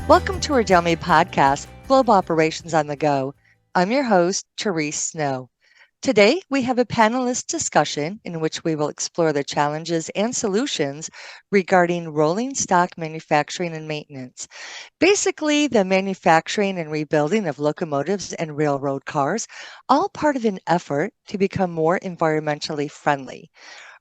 Welcome to our DELMIA podcast, Global Operations on the Go. I'm your host, Therese Snow. Today, we have a panelist discussion in which we will explore the challenges and solutions regarding rolling stock manufacturing and maintenance. Basically, the manufacturing and rebuilding of locomotives and railroad cars, all part of an effort to become more environmentally friendly.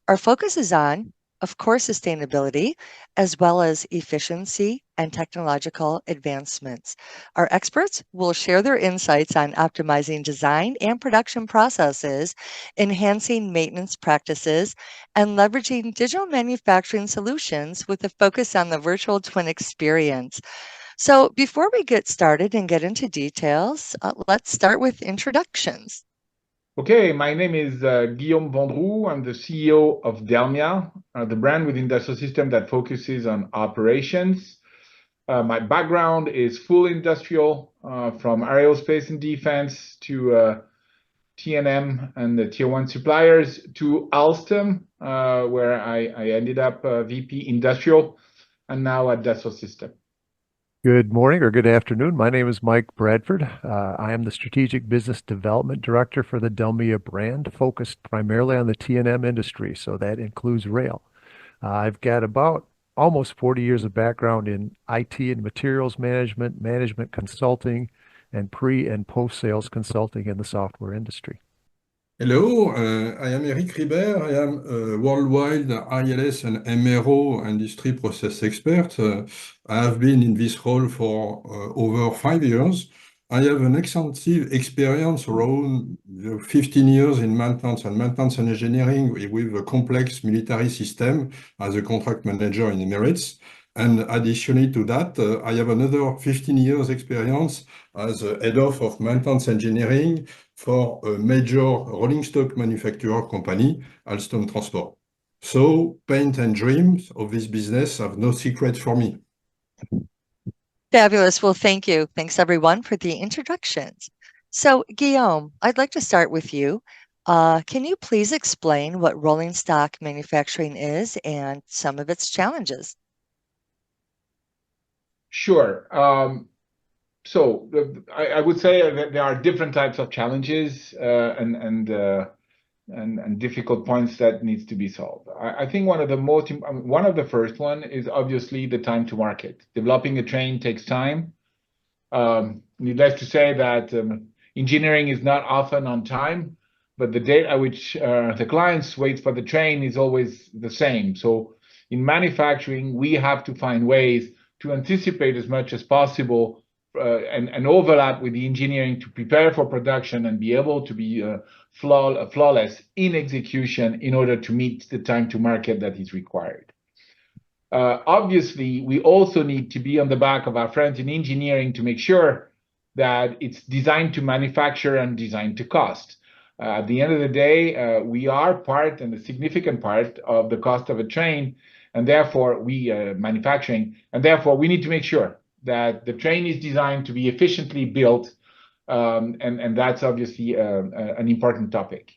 Our focus is on, of course, sustainability, as well as efficiency and technological advancements. Our experts will share their insights on optimizing design and production processes, enhancing maintenance practices, and leveraging digital manufacturing solutions with a focus on the virtual twin experience. So, before we get started and get into details, let's start with introductions. Okay, my name is Guillaume Vendroux. I'm the CEO of DELMIA, the brand within Dassault Systèmes that focuses on operations. My background is full industrial, from aerospace and defense to T&M and the tier one suppliers to Alstom, where I ended up VP industrial, and now at Dassault Systèmes. Good morning or good afternoon. My name is Mike Bradford. I am the Strategic Business Development Director for the DELMIA brand, focused primarily on the T&M industry, so that includes rail. I've got about almost 40 years of background in IT and materials management, management consulting, and pre- and post-sales consulting in the software industry. Hello, I am Eric Ribeyre. I am a worldwide ILS and MRO Industry Process Expert. I have been in this role for over 5 years. I have an extensive experience around 15 years in maintenance and engineering with a complex military system as a contract manager in Emirates. And additionally to that, I have another 15 years experience as a head of maintenance engineering for a major rolling stock manufacturer company, Alstom Transport. So paint and dreams of this business have no secret for me. Fabulous. Well, thank you. Thanks, everyone, for the introductions. So, Guillaume, I'd like to start with you. Can you please explain what rolling stock manufacturing is and some of its challenges? Sure. So I would say that there are different types of challenges and difficult points that needs to be solved. I think one of the first one is obviously the time to market. Developing a train takes time. Needless to say that engineering is not often on time, but the date at which the clients wait for the train is always the same. So in manufacturing, we have to find ways to anticipate as much as possible and overlap with the engineering to prepare for production and be able to be flawless in execution in order to meet the time to market that is required. Obviously, we also need to be on the back of our friends in engineering to make sure that it's designed to manufacture and designed to cost. At the end of the day, we are part and a significant part of the cost of a train, and therefore manufacturing, and therefore we need to make sure that the train is designed to be efficiently built, and that's obviously an important topic.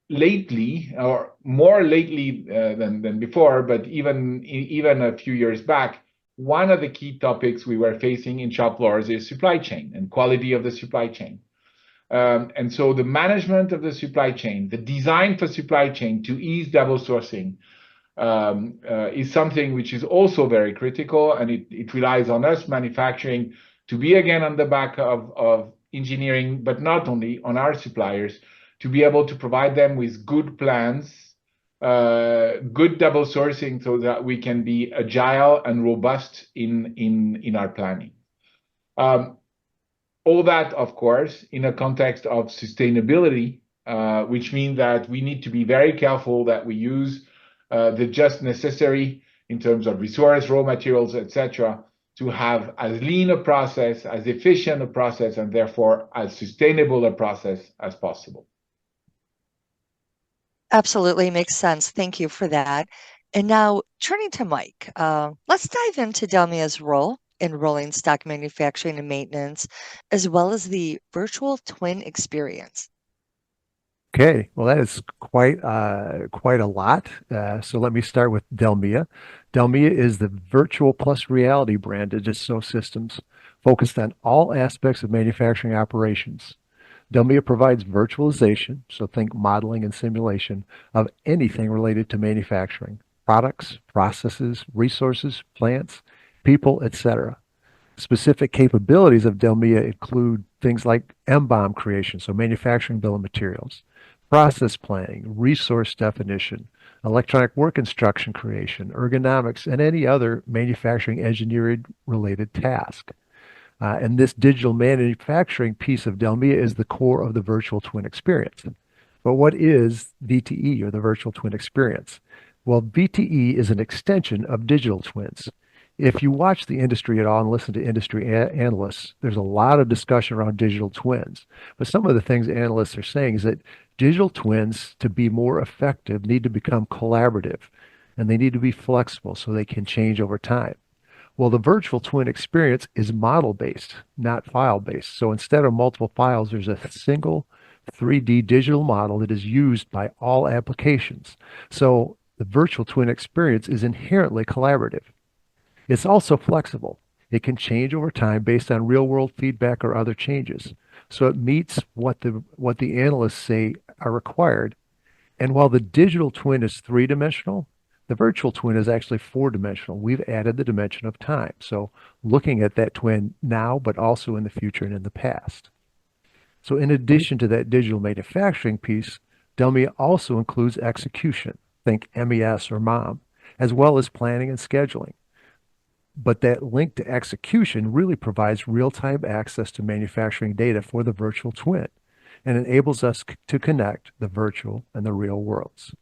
Lately, or more lately than before, but even a few years back, one of the key topics we were facing in shop floors is supply chain and quality of the supply chain. And so the management of the supply chain, the design for supply chain to ease double sourcing, is something which is also very critical, and it relies on us manufacturing to be again on the back of engineering, but not only on our suppliers, to be able to provide them with good plans, good double sourcing, so that we can be agile and robust in our planning. All that, of course, in a context of sustainability, which means that we need to be very careful that we use the just necessary in terms of resource, raw materials, etc., to have as lean a process, as efficient a process, and therefore as sustainable a process as possible. Absolutely makes sense. Thank you for that. And now, turning to Mike, let's dive into DELMIA's role in rolling stock manufacturing and maintenance, as well as the virtual twin experience. Okay, well, that is quite a lot. So let me start with DELMIA. DELMIA is the virtual plus reality brand at Dassault Systems, focused on all aspects of manufacturing operations. DELMIA provides virtualization, so think modeling and simulation, of anything related to manufacturing, products, processes, resources, plants, people, etc. Specific capabilities of DELMIA include things like MBOM creation, so manufacturing bill of materials, process planning, resource definition, electronic work instruction creation, ergonomics, and any other manufacturing engineering related task. And this digital manufacturing piece of DELMIA is the core of the virtual twin experience. But what is VTE, or the virtual twin experience? Well, VTE is an extension of digital twins. If you watch the industry at all and listen to industry analysts, there's a lot of discussion around digital twins. But some of the things analysts are saying is that digital twins, to be more effective, need to become collaborative, and they need to be flexible so they can change over time. Well, the virtual twin experience is model-based, not file-based. So instead of multiple files, there's a single 3D digital model that is used by all applications. So the virtual twin experience is inherently collaborative. It's also flexible. It can change over time based on real-world feedback or other changes. So it meets what the analysts say are required. And while the digital twin is three-dimensional, the virtual twin is actually four-dimensional. We've added the dimension of time. So looking at that twin now, but also in the future and in the past. So in addition to that digital manufacturing piece, DELMIA also includes execution, think MES or MOM, as well as planning and scheduling. But that link to execution really provides real-time access to manufacturing data for the virtual twin and enables us to connect the virtual and the real worlds.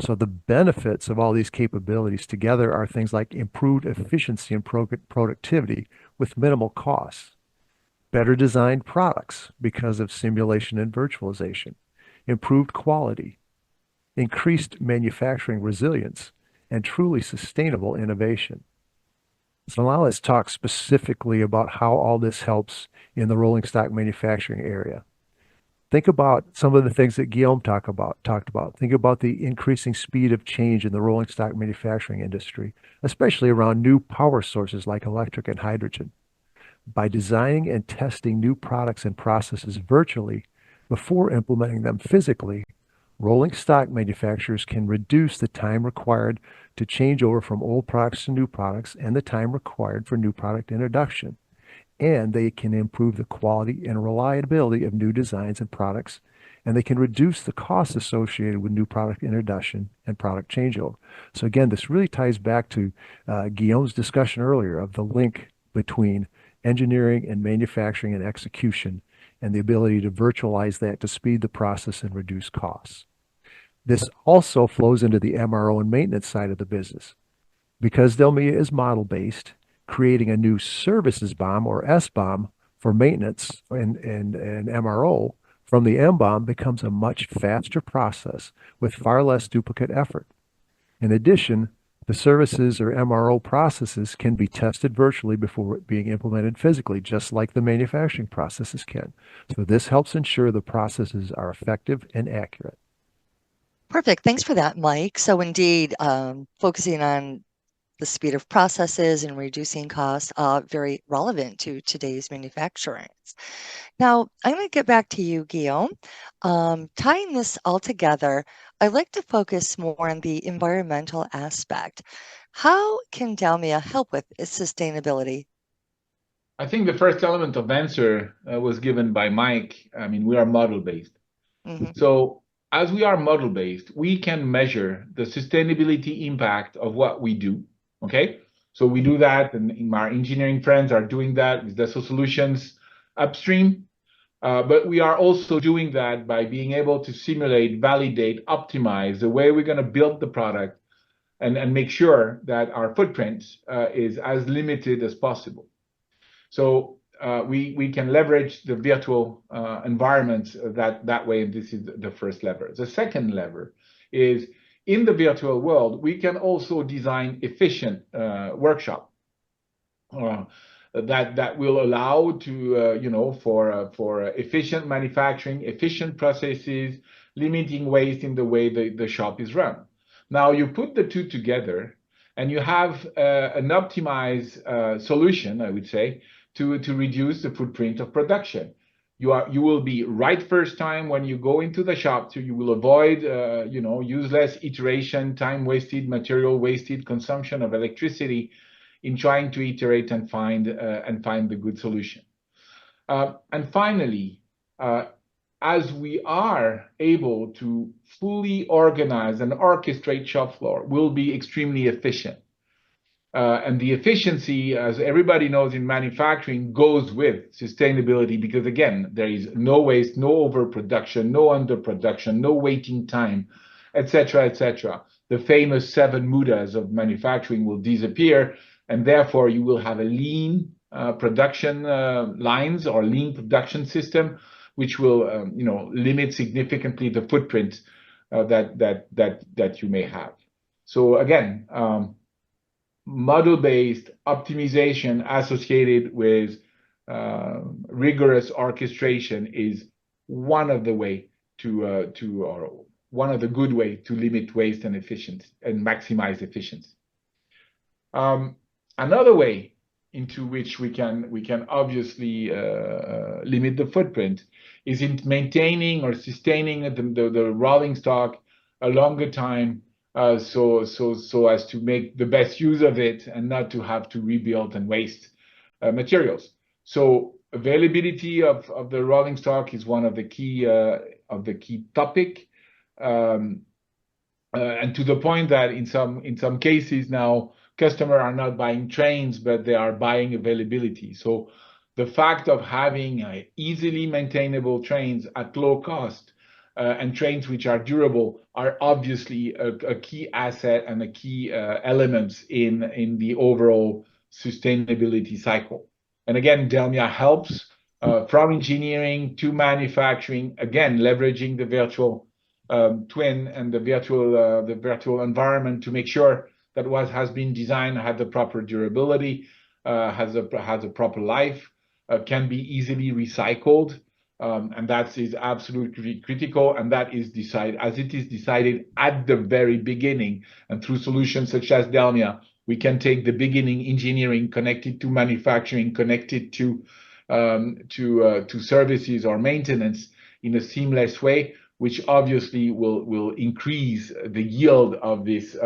So the benefits of all these capabilities together are things like improved efficiency and productivity with minimal costs, better designed products because of simulation and virtualization, improved quality, increased manufacturing resilience, and truly sustainable innovation. So now let's talk specifically about how all this helps in the rolling stock manufacturing area. Think about some of the things that Guillaume talked about. Think about the increasing speed of change in the rolling stock manufacturing industry, especially around new power sources like electric and hydrogen. By designing and testing new products and processes virtually before implementing them physically, rolling stock manufacturers can reduce the time required to change over from old products to new products and the time required for new product introduction. And they can improve the quality and reliability of new designs and products, and they can reduce the costs associated with new product introduction and product changeover. So again, this really ties back to Guillaume's discussion earlier of the link between engineering and manufacturing and execution, and the ability to virtualize that to speed the process and reduce costs. This also flows into the MRO and maintenance side of the business. Because DELMIA is model-based, creating a new services BOM or SBOM for maintenance and MRO from the MBOM becomes a much faster process with far less duplicate effort. In addition, the services or MRO processes can be tested virtually before being implemented physically, just like the manufacturing processes can. So this helps ensure the processes are effective and accurate. Perfect. Thanks for that, Mike. So indeed, focusing on the speed of processes and reducing costs, very relevant to today's manufacturing. Now, I'm going to get back to you, Guillaume. Tying this all together, I'd like to focus more on the environmental aspect. How can DELMIA help with sustainability? I think the first element of answer was given by Mike. I mean, we are model-based. So as we are model-based, we can measure the sustainability impact of what we do. Okay, so we do that, and our engineering friends are doing that with Dassault Solutions upstream. But we are also doing that by being able to simulate, validate, optimize the way we're going to build the product and make sure that our footprint is as limited as possible. So we can leverage the virtual environments that way, and this is the first lever. The second lever is, in the virtual world, we can also design efficient workshop that will allow to for efficient manufacturing, efficient processes, limiting waste in the way the shop is run. Now you put the two together and you have an optimized solution, I would say, to reduce the footprint of production. You will be right first time when you go into the shop, so you will avoid useless iteration, time wasted, material wasted, consumption of electricity in trying to iterate and find the good solution. And finally, as we are able to fully organize and orchestrate shop floor, we'll be extremely efficient. And the efficiency, as everybody knows in manufacturing, goes with sustainability because, again, there is no waste, no overproduction, no underproduction, no waiting time, etc., etc. The famous 7 mudas of manufacturing will disappear, and therefore you will have a lean production lines or lean production system, which will limit significantly the footprint that you may have. So again, model-based optimization associated with rigorous orchestration is one of the good way to limit waste and efficiency and maximize efficiency. Another way into which we can obviously limit the footprint is in maintaining or sustaining the rolling stock a longer time, so as to make the best use of it and not to have to rebuild and waste materials. So availability of the rolling stock is one of the key topic, and to the point that in some cases now customers are not buying trains, but they are buying availability. So the fact of having easily maintainable trains at low cost and trains which are durable are obviously a key asset and a key elements in the overall sustainability cycle. And again, DELMIA helps from engineering to manufacturing, again, leveraging the virtual twin and the virtual environment to make sure that what has been designed had the proper durability, has a proper life, can be easily recycled, and that is absolutely critical. And that is decided at the very beginning, and through solutions such as DELMIA, we can take the beginning engineering connected to manufacturing, connected to services or maintenance in a seamless way, which obviously will increase the yield of this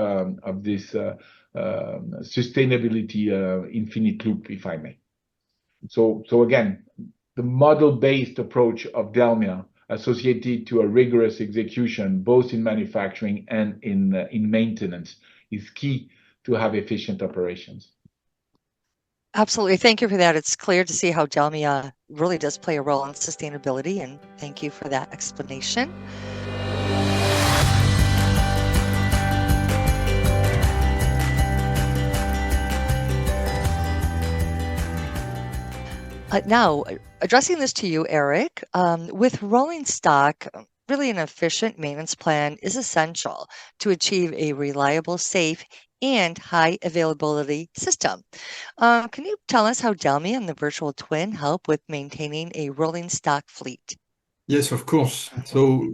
sustainability infinite loop, if I may. So again, the model-based approach of DELMIA associated to a rigorous execution, both in manufacturing and in maintenance, is key to have efficient operations. Absolutely. Thank you for that. It's clear to see how DELMIA really does play a role in sustainability, and thank you for that explanation. Now, addressing this to you, Eric, with rolling stock, really an efficient maintenance plan is essential to achieve a reliable, safe, and high availability system. Can you tell us how DELMIA and the virtual twin help with maintaining a rolling stock fleet? Yes, of course. So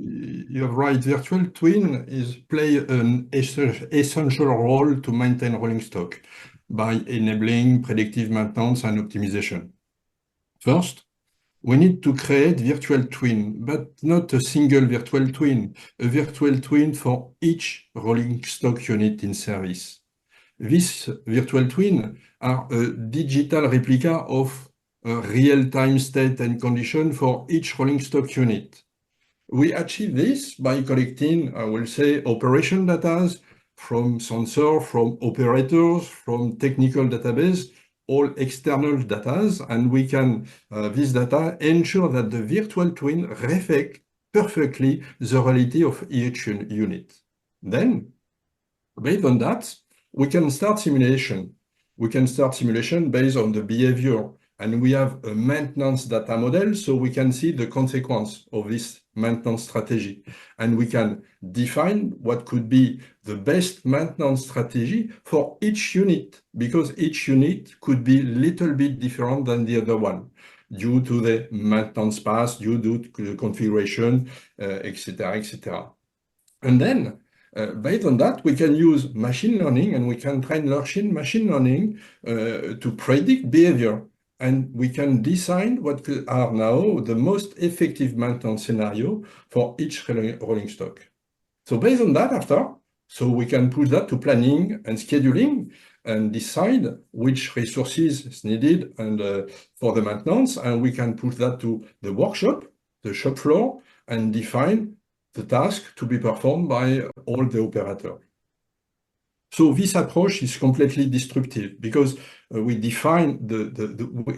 you're right. Virtual twin play an essential role to maintain rolling stock by enabling predictive maintenance and optimization. First, we need to create virtual twin, but not a single virtual twin, a virtual twin for each rolling stock unit in service. These virtual twins are a digital replica of a real-time state and condition for each rolling stock unit. We achieve this by collecting, I will say, operation data from sensor, from operators, from technical database, all external data, and we can, this data, ensure that the virtual twin reflects perfectly the reality of each unit. Then, based on that, we can start simulation. We can start simulation based on the behavior, and we have a maintenance data model, so we can see the consequence of this maintenance strategy. And we can define what could be the best maintenance strategy for each unit, because each unit could be a little bit different than the other one. due to the maintenance path, due to the configuration, etc., etc. And then, based on that, we can use machine learning and we can train machine learning to predict behavior. And we can decide what are now the most effective maintenance scenario for each rolling stock. So based on that, so we can put that to planning and scheduling and decide which resources is needed and for the maintenance, and we can put that to the workshop, the shop floor, and define the task to be performed by all the operators. So this approach is completely disruptive because we define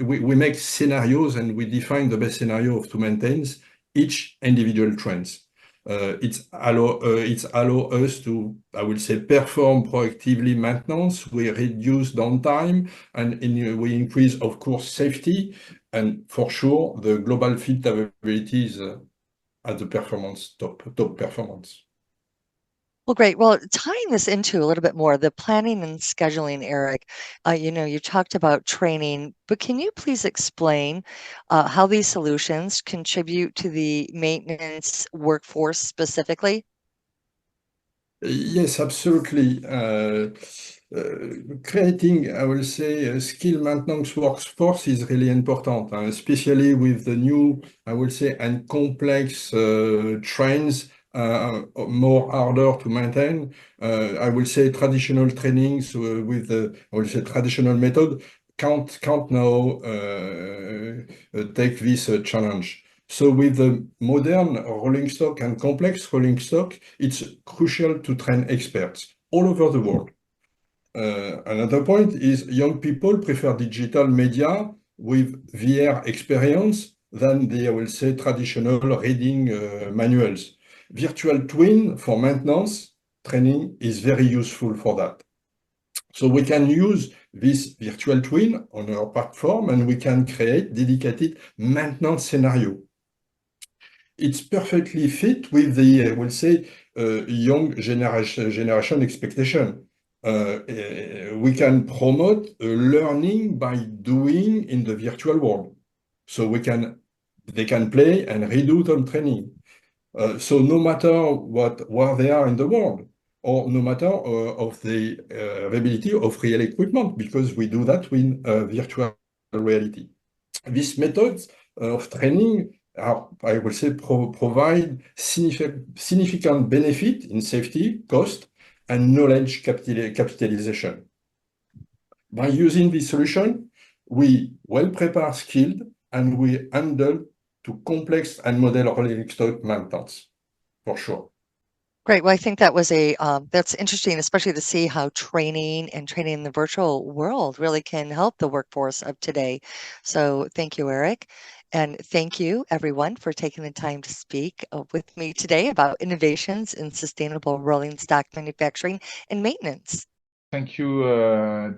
we make scenarios and we define the best scenario to maintain each individual trends. It's allow us to, I will say, perform proactively maintenance. We reduce downtime and we increase, of course, safety, and for sure the global fleet availability is at the performance top performance. Well, great. Well, tying this into a little bit more, the planning and scheduling, Eric, you talked about training, but can you please explain how these solutions contribute to the maintenance workforce specifically? Yes, absolutely. Creating, I will say, a skill maintenance workforce is really important, especially with the new, I will say, and complex trends, more harder to maintain. I will say traditional trainings with the, I will say, traditional method can't now take this challenge. So with the modern rolling stock and complex rolling stock, it's crucial to train experts all over the world. Another point is young people prefer digital media with VR experience than the, I will say, traditional reading manuals. Virtual twin for maintenance training is very useful for that. So we can use this virtual twin on our platform and we can create dedicated maintenance scenario. It's perfectly fit with the, I will say, young generation expectation. We can promote learning by doing in the virtual world. So they can play and redo some training. So no matter where they are in the world, or no matter of the availability of real equipment, because we do that with virtual reality. These methods of training are, I will say, provide significant benefit in safety, cost, and knowledge capitalization. By using this solution, we well prepare skilled and we handle to complex and model rolling stock maintenance, for sure. Great. Well, I think that was that's interesting, especially to see how training in the virtual world really can help the workforce of today. So thank you, Eric. And thank you, everyone, for taking the time to speak with me today about innovations in sustainable rolling stock manufacturing and maintenance. Thank you,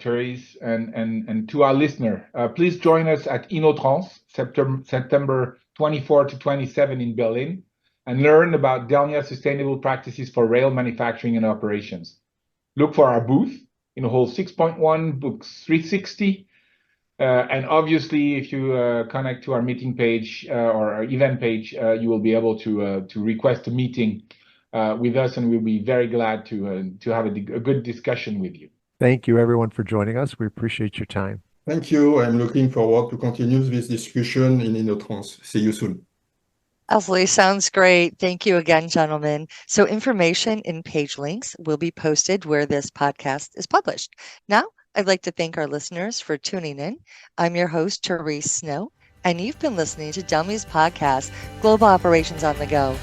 Therese, and to our listener. Please join us at InnoTrans, September 24 to 27 in Berlin, and learn about DELMIA sustainable practices for rail manufacturing and operations. Look for our booth in hall 6.1, books 360. And obviously, if you connect to our meeting page or our event page, you will be able to request a meeting with us, and we'll be very glad to have a good discussion with you. Thank you, everyone, for joining us. We appreciate your time. Thank you. I'm looking forward to continue this discussion in InnoTrans. See you soon. Absolutely. Sounds great. Thank you again, gentlemen. So information and page links will be posted where this podcast is published. Now, I'd like to thank our listeners for tuning in. I'm your host, Therese Snow, and you've been listening to DELMIA's podcast, Global Operations on the Go.